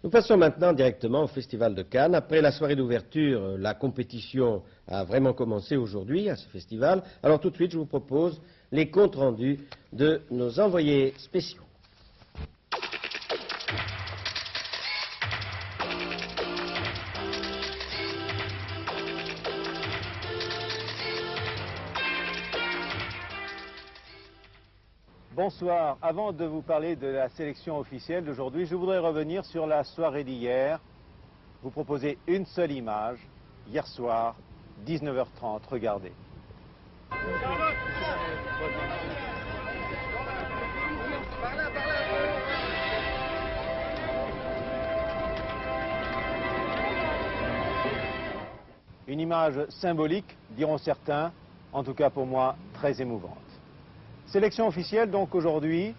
Nous passons maintenant directement au Festival de Cannes. Après la soirée d'ouverture, la compétition a vraiment commencé aujourd'hui à ce festival. Alors tout de suite, je vous propose les comptes rendus de nos envoyés spéciaux. Bonsoir. Avant de vous parler de la sélection officielle d'aujourd'hui, je voudrais revenir sur la soirée d'hier. Vous proposez une seule image, hier soir, 19h30. Regardez. Une image symbolique, diront certains, en tout cas pour moi, très émouvante. Sélection officielle donc aujourd'hui,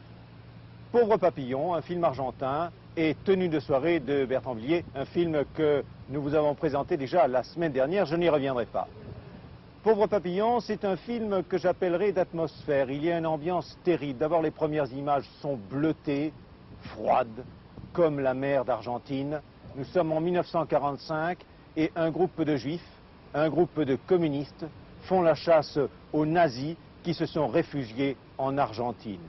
Pauvre Papillon, un film argentin, et Tenue de soirée de Bertrand Blier, un film que nous vous avons présenté déjà la semaine dernière, je n'y reviendrai pas. Pauvre Papillon, c'est un film que j'appellerais d'atmosphère. Il y a une ambiance terrible. D'abord, les premières images sont bleutées, froides, comme la mer d'Argentine. Nous sommes en 1945 et un groupe de juifs, un groupe de communistes font la chasse aux nazis qui se sont réfugiés en Argentine.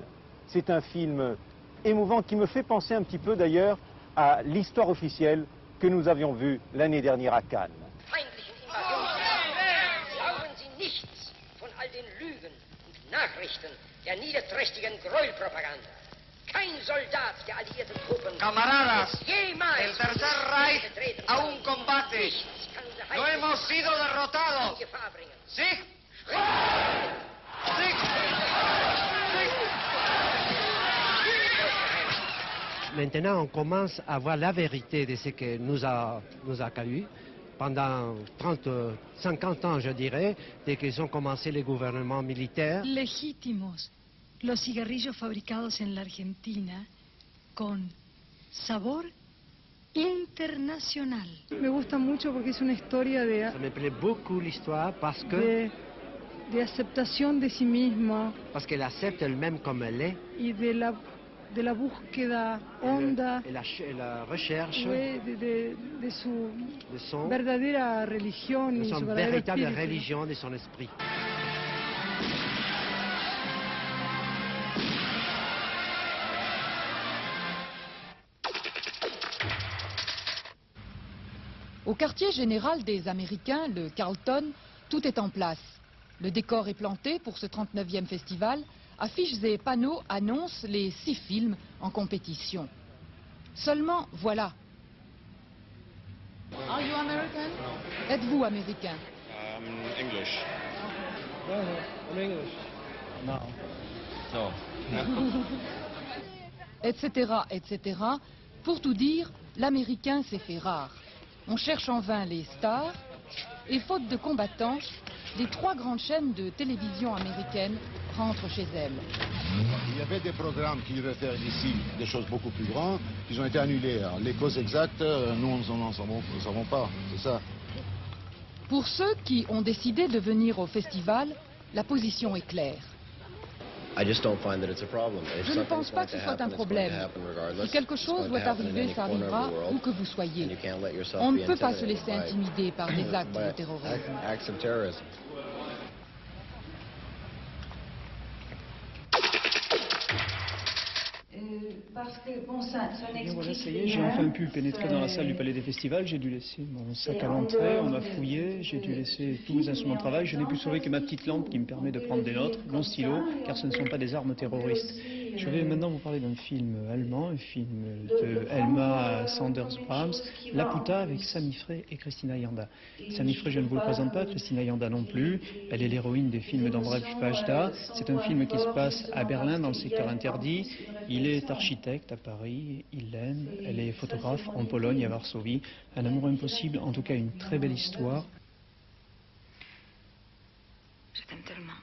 C'est un film émouvant qui me fait penser un petit peu d'ailleurs à l'histoire officielle que nous avions vue l'année dernière à Cannes. Glauben Sie nichts von all den Lügen und Nachrichten der niederträchtigen Gräuelpropaganda. Kein Soldat der alliierten Truppen Camaradas, ist jemals el Tercer Reich a un combate. Nichts kann unser No hemos sido derrotados. in Gefahr bringen. Sí. Maintenant, on commence à voir la vérité de ce que nous a calu pendant 30, 50 ans, je dirais, dès qu'ils ont commencé les gouvernements militaires. Legítimos, los cigarrillos fabricados en la Argentina con sabor internacional. Me gusta mucho porque es una historia Ça me plaît beaucoup l'histoire parce que de aceptación de sí mismo parce qu'elle accepte elle-même comme elle est y de la búsqueda honda et la recherche de su de son verdadera religión y su verdadero véritable espíritu. religion, de son esprit. Au quartier général des Américains, le Carlton, tout est en place. Le décor est planté pour ce 39e festival. Affiches et panneaux annoncent les 6 films en compétition. Seulement, voilà. Are you American? Êtes-vous américain? English. I'm English. No. No. Etc., etc. Pour tout dire, l'américain s'est fait rare. On cherche en vain les stars et faute de combattants, les 3 grandes chaînes de télévision américaines rentrent chez elles. Il y avait des programmes qui devaient faire ici des choses beaucoup plus grandes, qui ont été annulés. Alors, les causes exactes, nous n'en savons pas, c'est ça. Pour ceux qui ont décidé de venir au festival, la position est claire. Je ne pense pas que ce soit un problème. Si quelque chose doit arriver, ça arrivera où que vous soyez. On ne peut pas se laisser intimider par des actes de terrorisme. Parce que, bon, ça Bien voilà, ça y est, j'ai enfin pu pénétrer dans la salle du Palais des Festivals. J'ai dû laisser mon sac à l'entrée, on m'a fouillé, j'ai dû laisser tous mes instruments de travail. Je n'ai pu sauver que ma petite lampe qui me permet de prendre des notes, mon stylo, car ce ne sont pas des armes terroristes. Je vais maintenant vous parler d'un film allemand, un film de Elma Sanders-Brahms, La Puta, avec Sami Frey et Christina Yanda. Sami Frey, je ne vous le présente pas, Christina Yanda non plus. Elle est l'héroïne des films d'Andrzej Wajda. C'est un film qui se passe à Berlin, dans le secteur interdit. Il est architecte à Paris, il l'aime. Elle est photographe en Pologne, à Varsovie. Un amour impossible, en tout cas une très belle histoire. Je t'aime tellement.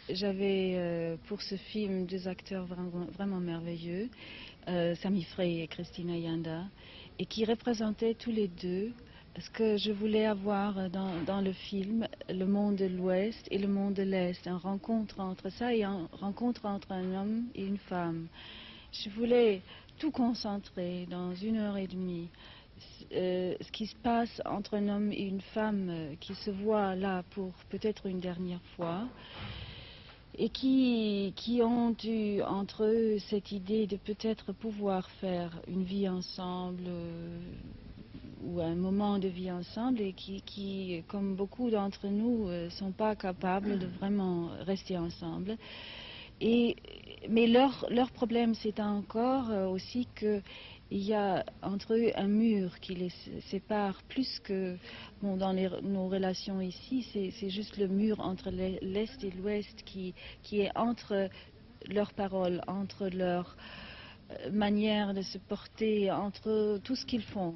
j'avais pour ce film deux acteurs vraiment merveilleux, Sami Frey et Christina Yanda, et qui représentaient tous les deux ce que je voulais avoir dans le film, le monde de l'Ouest et le monde de l'Est, une rencontre entre ça et une rencontre entre un homme et une femme. Je voulais tout concentrer dans 1h30. Ce qui se passe entre un homme et une femme qui se voient là pour peut-être une dernière fois et qui ont eu entre eux cette idée de peut-être pouvoir faire une vie ensemble ou un moment de vie ensemble et qui comme beaucoup d'entre nous, ne sont pas capables de vraiment rester ensemble. Mais leur problème, c'est encore aussi qu'il y a entre eux un mur qui les sépare plus que bon, dans nos relations ici. C'est juste le mur entre l'Est et l'Ouest qui est entre leurs paroles, entre leur manière de se porter, entre tout ce qu'ils font.